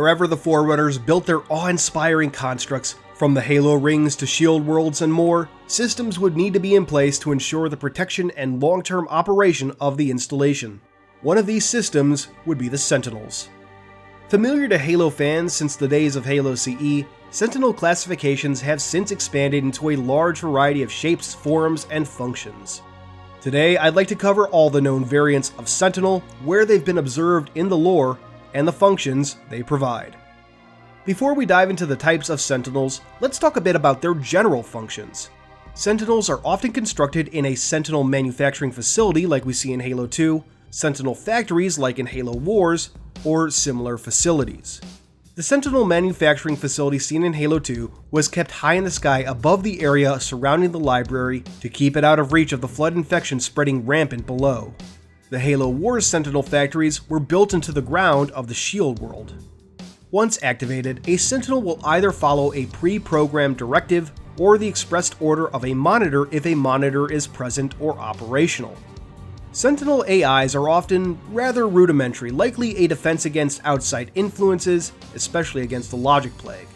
wherever the Forerunners built their awe-inspiring constructs, from the Halo rings to shield worlds and more, systems would need to be in place to ensure the protection and long-term operation of the installation. One of these systems would be the Sentinels. Familiar to Halo fans since the days of Halo CE, Sentinel classifications have since expanded into a large variety of shapes, forms, and functions. Today, I'd like to cover all the known variants of Sentinel, where they've been observed in the lore, and the functions they provide. Before we dive into the types of Sentinels, let's talk a bit about their general functions. Sentinels are often constructed in a Sentinel manufacturing facility like we see in Halo 2, Sentinel factories like in Halo Wars, or similar facilities. The Sentinel manufacturing facility seen in Halo 2 was kept high in the sky above the area surrounding the library to keep it out of reach of the flood infection spreading rampant below. The Halo Wars Sentinel factories were built into the ground of the shield world. Once activated, a Sentinel will either follow a pre-programmed directive or the expressed order of a monitor if a monitor is present or operational. Sentinel AIs are often rather rudimentary, likely a defense against outside influences, especially against the logic plague.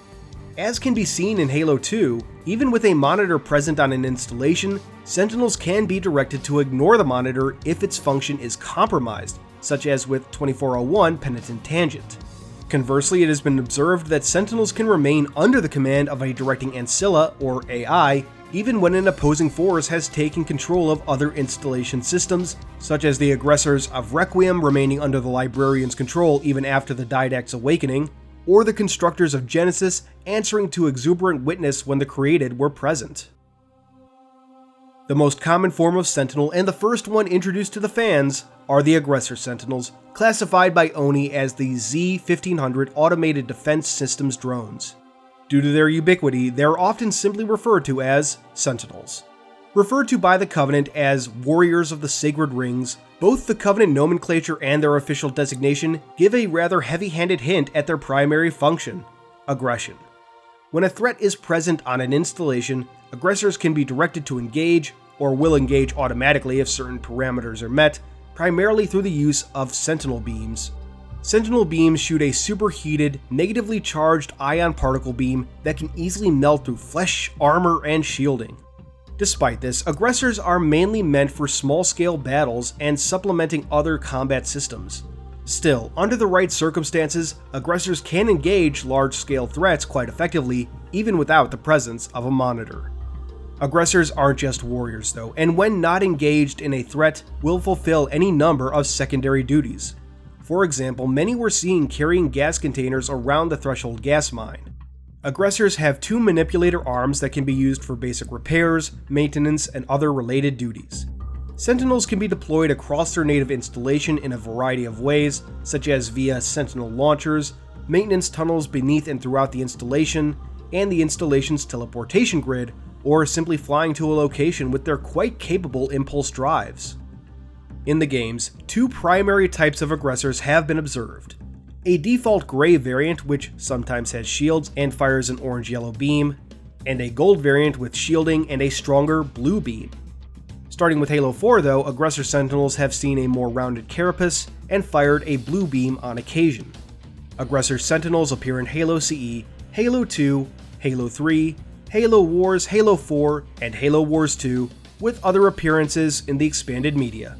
As can be seen in Halo 2, even with a monitor present on an installation, Sentinels can be directed to ignore the monitor if its function is compromised, such as with 2401 Penitent Tangent. Conversely, it has been observed that Sentinels can remain under the command of a directing Ancilla, or AI, even when an opposing force has taken control of other installation systems, such as the Aggressors of Requiem remaining under the Librarian's control even after the Didact's awakening, or the Constructors of Genesis answering to Exuberant Witness when the Created were present. The most common form of Sentinel, and the first one introduced to the fans, are the Aggressor Sentinels, classified by ONI as the Z-1500 Automated Defense Systems drones. Due to their ubiquity, they are often simply referred to as Sentinels. Referred to by the Covenant as Warriors of the Sacred Rings, both the Covenant nomenclature and their official designation give a rather heavy-handed hint at their primary function: aggression. When a threat is present on an installation, aggressors can be directed to engage, or will engage automatically if certain parameters are met, primarily through the use of Sentinel beams. Sentinel beams shoot a superheated, negatively charged ion particle beam that can easily melt through flesh, armor, and shielding. Despite this, aggressors are mainly meant for small-scale battles and supplementing other combat systems. Still, under the right circumstances, aggressors can engage large-scale threats quite effectively, even without the presence of a monitor. Aggressors aren't just warriors though, and when not engaged in a threat, will fulfill any number of secondary duties. For example, many were seen carrying gas containers around the Threshold gas mine. Aggressors have two manipulator arms that can be used for basic repairs, maintenance, and other related duties. Sentinels can be deployed across their native installation in a variety of ways, such as via Sentinel launchers, maintenance tunnels beneath and throughout the installation, and the installation's teleportation grid, or simply flying to a location with their quite capable impulse drives. In the games, two primary types of aggressors have been observed. A default gray variant which sometimes has shields and fires an orange-yellow beam, and a gold variant with shielding and a stronger blue beam. Starting with Halo 4 though, Aggressor Sentinels have seen a more rounded carapace and fired a blue beam on occasion. Aggressor Sentinels appear in Halo CE, Halo 2, Halo 3, Halo Wars, Halo 4, and Halo Wars 2, with other appearances in the expanded media.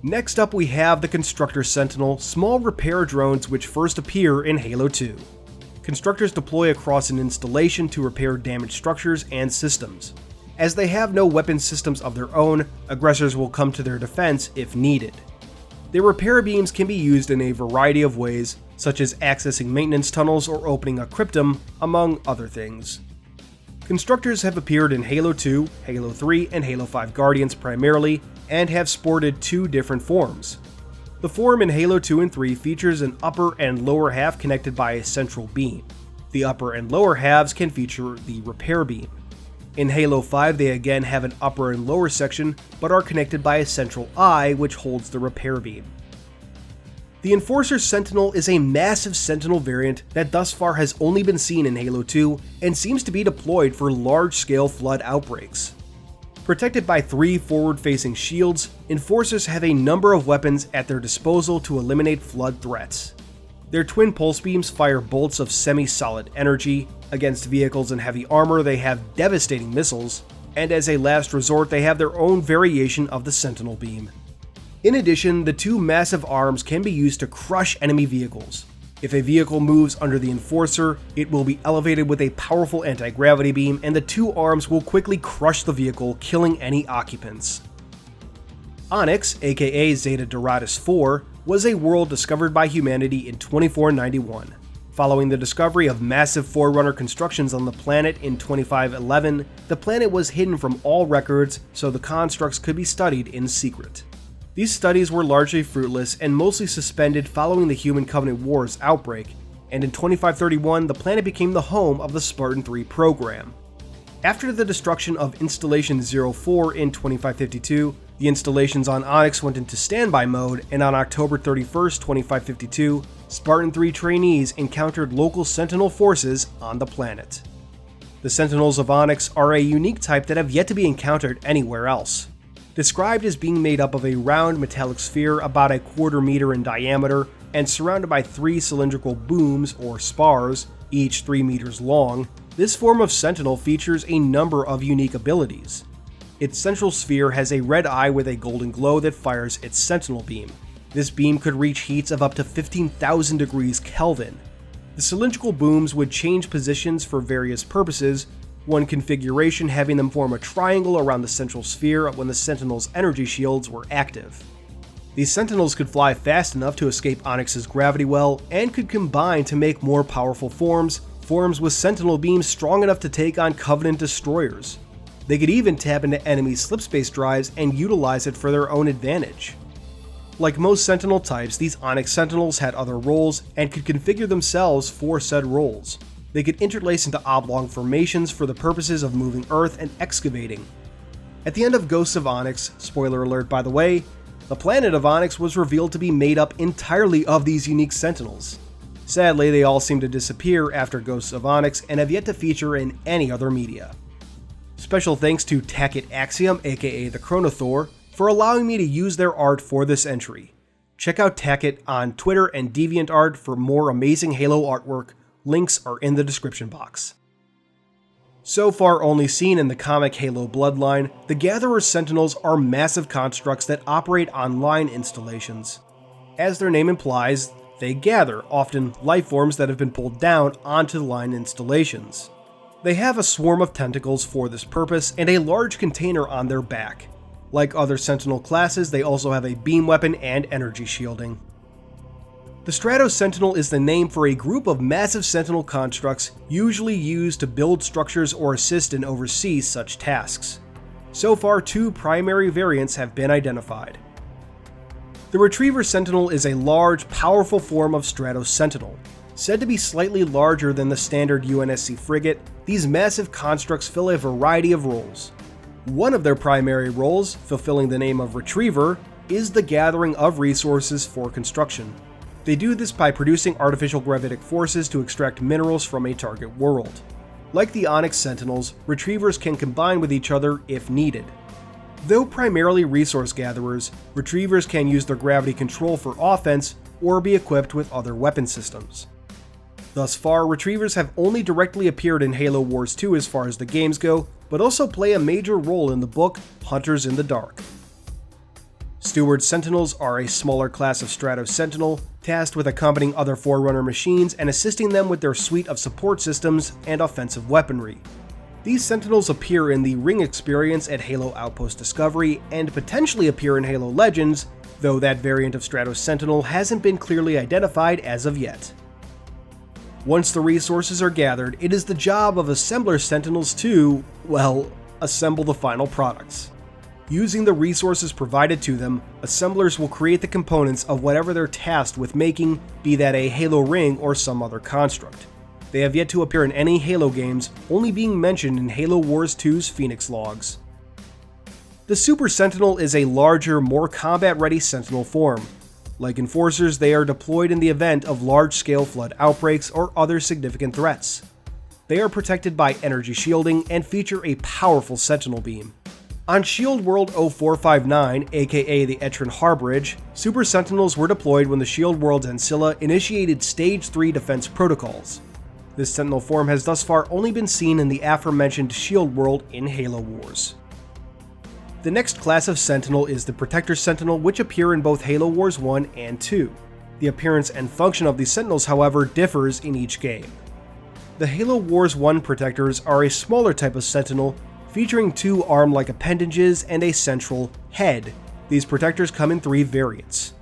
Next up we have the Constructor Sentinel, small repair drones which first appear in Halo 2. Constructors deploy across an installation to repair damaged structures and systems. As they have no weapon systems of their own, aggressors will come to their defense if needed. Their repair beams can be used in a variety of ways, such as accessing maintenance tunnels or opening a cryptum, among other things. Constructors have appeared in Halo 2, Halo 3, and Halo 5 Guardians primarily, and have sported two different forms. The form in Halo 2 and 3 features an upper and lower half connected by a central beam. The upper and lower halves can feature the repair beam. In Halo 5 they again have an upper and lower section, but are connected by a central eye which holds the repair beam. The Enforcer Sentinel is a massive Sentinel variant that thus far has only been seen in Halo 2 and seems to be deployed for large-scale flood outbreaks. Protected by three forward-facing shields, Enforcers have a number of weapons at their disposal to eliminate flood threats. Their twin pulse beams fire bolts of semi-solid energy. Against vehicles and heavy armor, they have devastating missiles, and as a last resort, they have their own variation of the Sentinel beam. In addition, the two massive arms can be used to crush enemy vehicles. If a vehicle moves under the Enforcer, it will be elevated with a powerful anti-gravity beam, and the two arms will quickly crush the vehicle, killing any occupants. Onyx, aka Zeta Doradus 4, was a world discovered by humanity in 2491. Following the discovery of massive Forerunner constructions on the planet in 2511, the planet was hidden from all records so the constructs could be studied in secret. These studies were largely fruitless and mostly suspended following the Human Covenant Wars outbreak, and in 2531 the planet became the home of the Spartan 3 program. After the destruction of Installation 04 in 2552, the installations on Onyx went into standby mode, and on October 31, 2552, Spartan 3 trainees encountered local Sentinel forces on the planet. The Sentinels of Onyx are a unique type that have yet to be encountered anywhere else. Described as being made up of a round metallic sphere about a quarter meter in diameter and surrounded by 3 cylindrical booms or spars, each 3 meters long, this form of Sentinel features a number of unique abilities. Its central sphere has a red eye with a golden glow that fires its Sentinel beam. This beam could reach heats of up to 15,000 degrees Kelvin. The cylindrical booms would change positions for various purposes, one configuration having them form a triangle around the central sphere when the Sentinel's energy shields were active. These Sentinels could fly fast enough to escape Onyx's gravity well, and could combine to make more powerful forms with Sentinel beams strong enough to take on Covenant destroyers. They could even tap into enemy slipspace drives and utilize it for their own advantage. Like most Sentinel types, these Onyx Sentinels had other roles and could configure themselves for said roles. They could interlace into oblong formations for the purposes of moving Earth and excavating. At the end of Ghosts of Onyx, spoiler alert by the way, the planet of Onyx was revealed to be made up entirely of these unique Sentinels. Sadly, they all seem to disappear after Ghosts of Onyx and have yet to feature in any other media. Special thanks to Tacit Axium, aka the Chronothaur, for allowing me to use their art for this entry. Check out Tacit on Twitter and DeviantArt for more amazing Halo artwork. Links are in the description box. So far only seen in the comic Halo Bloodline, the Gatherer's Sentinels are massive constructs that operate on line installations. As their name implies, they gather, often life forms that have been pulled down onto the line installations. They have a swarm of tentacles for this purpose and a large container on their back. Like other Sentinel classes, they also have a beam weapon and energy shielding. The Stratos Sentinel is the name for a group of massive Sentinel constructs usually used to build structures or assist and oversee such tasks. So far, 2 primary variants have been identified. The Retriever Sentinel is a large, powerful form of Stratos Sentinel. Said to be slightly larger than the standard UNSC frigate, these massive constructs fill a variety of roles. One of their primary roles, fulfilling the name of Retriever, is the gathering of resources for construction. They do this by producing artificial gravitic forces to extract minerals from a target world. Like the Onyx Sentinels, Retrievers can combine with each other if needed. Though primarily resource gatherers, Retrievers can use their gravity control for offense or be equipped with other weapon systems. Thus far, Retrievers have only directly appeared in Halo Wars 2 as far as the games go, but also play a major role in the book Hunters in the Dark. Steward Sentinels are a smaller class of Stratos Sentinel, tasked with accompanying other Forerunner machines and assisting them with their suite of support systems and offensive weaponry. These Sentinels appear in the Ring experience at Halo Outpost Discovery and potentially appear in Halo Legends, though that variant of Stratos Sentinel hasn't been clearly identified as of yet. Once the resources are gathered, it is the job of Assembler Sentinels to, well, assemble the final products. Using the resources provided to them, assemblers will create the components of whatever they're tasked with making, be that a Halo ring or some other construct. They have yet to appear in any Halo games, only being mentioned in Halo Wars 2's Phoenix logs. The Super Sentinel is a larger, more combat-ready Sentinel form. Like Enforcers, they are deployed in the event of large-scale flood outbreaks or other significant threats. They are protected by energy shielding and feature a powerful Sentinel beam. On Shield World 0459, aka the Etrin Harborage, Super Sentinels were deployed when the Shield World's Ancilla initiated Stage 3 defense protocols. This Sentinel form has thus far only been seen in the aforementioned Shield World in Halo Wars. The next class of Sentinel is the Protector Sentinel, which appear in both Halo Wars 1 and 2. The appearance and function of these Sentinels, however, differs in each game. The Halo Wars 1 Protectors are a smaller type of Sentinel, featuring 2 arm-like appendages and a central head. These Protectors come in 3 variants.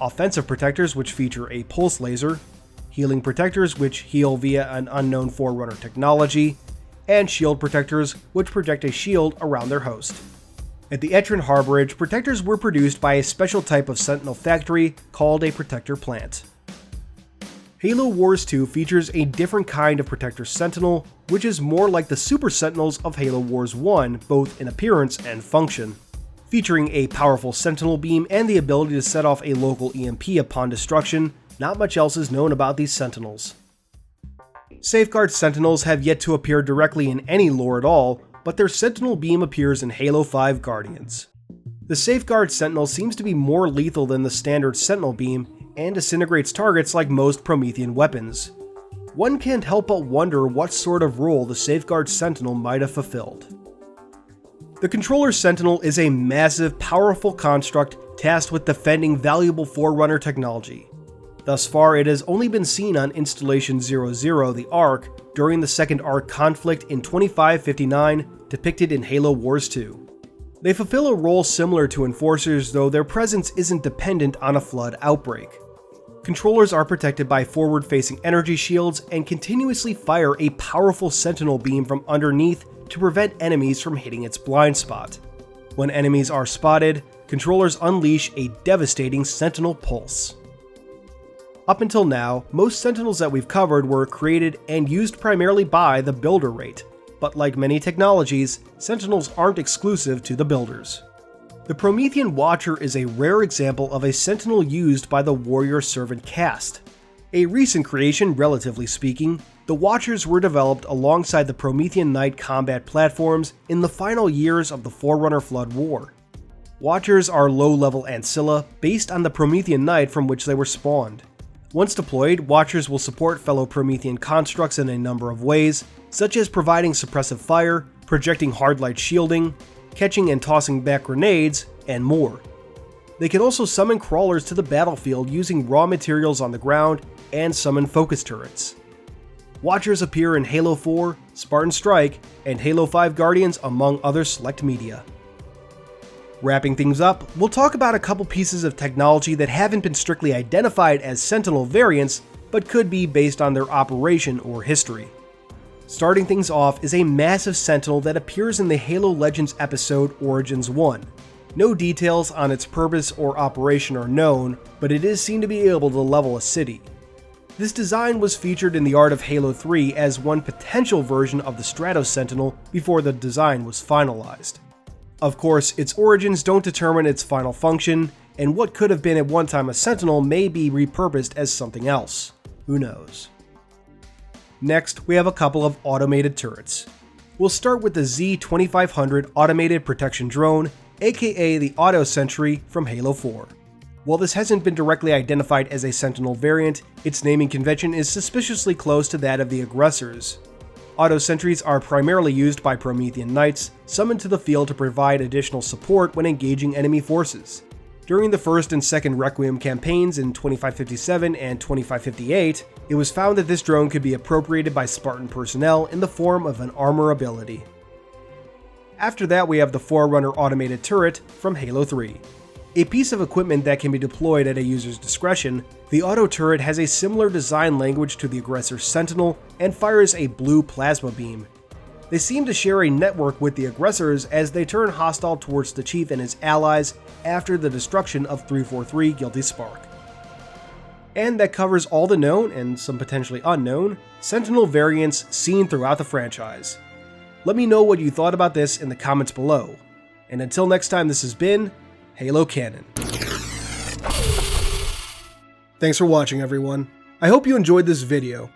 Offensive Protectors, which feature a pulse laser, Healing Protectors, which heal via an unknown Forerunner technology, and Shield Protectors, which project a shield around their host. At the Etrin Harborage, Protectors were produced by a special type of Sentinel factory called a Protector Plant. Halo Wars 2 features a different kind of Protector Sentinel, which is more like the Super Sentinels of Halo Wars 1, both in appearance and function. Featuring a powerful Sentinel beam and the ability to set off a local EMP upon destruction, not much else is known about these Sentinels. Safeguard Sentinels have yet to appear directly in any lore at all, but their Sentinel beam appears in Halo 5 Guardians. The Safeguard Sentinel seems to be more lethal than the standard Sentinel beam, and disintegrates targets like most Promethean weapons. One can't help but wonder what sort of role the Safeguard Sentinel might have fulfilled. The Controller Sentinel is a massive, powerful construct tasked with defending valuable Forerunner technology. Thus far, it has only been seen on Installation 00, the Ark, during the Second Ark conflict in 2559, depicted in Halo Wars 2. They fulfill a role similar to Enforcers, though their presence isn't dependent on a flood outbreak. Controllers are protected by forward-facing energy shields and continuously fire a powerful Sentinel beam from underneath to prevent enemies from hitting its blind spot. When enemies are spotted, controllers unleash a devastating Sentinel pulse. Up until now, most Sentinels that we've covered were created and used primarily by the builder rate, but like many technologies, Sentinels aren't exclusive to the builders. The Promethean Watcher is a rare example of a Sentinel used by the Warrior Servant caste. A recent creation, relatively speaking, the Watchers were developed alongside the Promethean Knight combat platforms in the final years of the Forerunner Flood War. Watchers are low-level Ancilla based on the Promethean Knight from which they were spawned. Once deployed, Watchers will support fellow Promethean constructs in a number of ways, such as providing suppressive fire, projecting hard light shielding, catching and tossing back grenades, and more. They can also summon crawlers to the battlefield using raw materials on the ground and summon focus turrets. Watchers appear in Halo 4, Spartan Strike, and Halo 5 Guardians, among other select media. Wrapping things up, we'll talk about a couple pieces of technology that haven't been strictly identified as Sentinel variants, but could be based on their operation or history. Starting things off is a massive Sentinel that appears in the Halo Legends episode Origins 1. No details on its purpose or operation are known, but it is seen to be able to level a city. This design was featured in the art of Halo 3 as one potential version of the Stratos Sentinel before the design was finalized. Of course, its origins don't determine its final function, and what could have been at one time a Sentinel may be repurposed as something else. Who knows? Next, we have a couple of automated turrets. We'll start with the Z2500 Automated Protection Drone, aka the Auto Sentry from Halo 4. While this hasn't been directly identified as a Sentinel variant, its naming convention is suspiciously close to that of the Aggressors. Auto Sentries are primarily used by Promethean Knights, summoned to the field to provide additional support when engaging enemy forces. During the first and second Requiem campaigns in 2557 and 2558, it was found that this drone could be appropriated by Spartan personnel in the form of an armor ability. After that, we have the Forerunner Automated Turret from Halo 3. A piece of equipment that can be deployed at a user's discretion, the Auto Turret has a similar design language to the Aggressor Sentinel and fires a blue plasma beam. They seem to share a network with the Aggressors as they turn hostile towards the Chief and his allies after the destruction of 343 Guilty Spark. And that covers all the known, and some potentially unknown, Sentinel variants seen throughout the franchise. Let me know what you thought about this in the comments below. And until next time, this has been Halo Canon. Thanks for watching, everyone. I hope you enjoyed this video.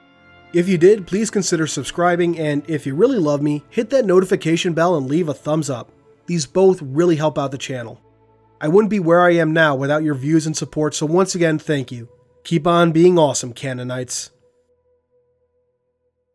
If you did, please consider subscribing, and if you really love me, hit that notification bell and leave a thumbs up. These both really help out the channel. I wouldn't be where I am now without your views and support, so once again, thank you. Keep on being awesome, Canonites.